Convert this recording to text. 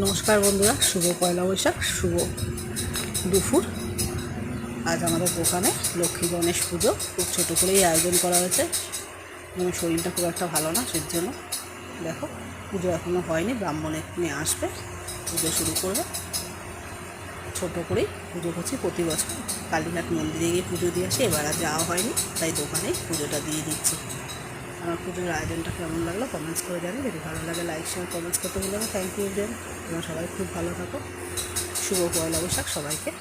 নমস্কার বন্ধুরা, শুভ পয়লা বৈশাখ, শুভ দুপুর। আজ আমাদের দোকানে লক্ষ্মী গণেশ পুজো খুব ছোটো করেই আয়োজন করা হয়েছে। আমার শরীরটা খুব একটা ভালো না, সেই জন্য দেখো পুজো এখনও হয়নি, ব্রাহ্মণ এক্ষুনি আসবে, পুজো শুরু করবে। ছোটো করেই পুজো করছি প্রতি বছর, কালীঘাট মন্দিরে গিয়ে পুজো দিয়ে আসি, এবার আর যাওয়া হয়নি, তাই দোকানেই পুজোটা দিয়ে দিচ্ছি। আমার পুজোর আয়োজনটা কেমন লাগলো কমেন্টস করে জানি, যদি ভালো লাগে লাইক শেয়ার কমেন্টস করতে বললাম। থ্যাংক ইউ দেন, তোমরা সবাই খুব ভালো থাকো। শুভ পয়লা বৈশাখ সবাইকে।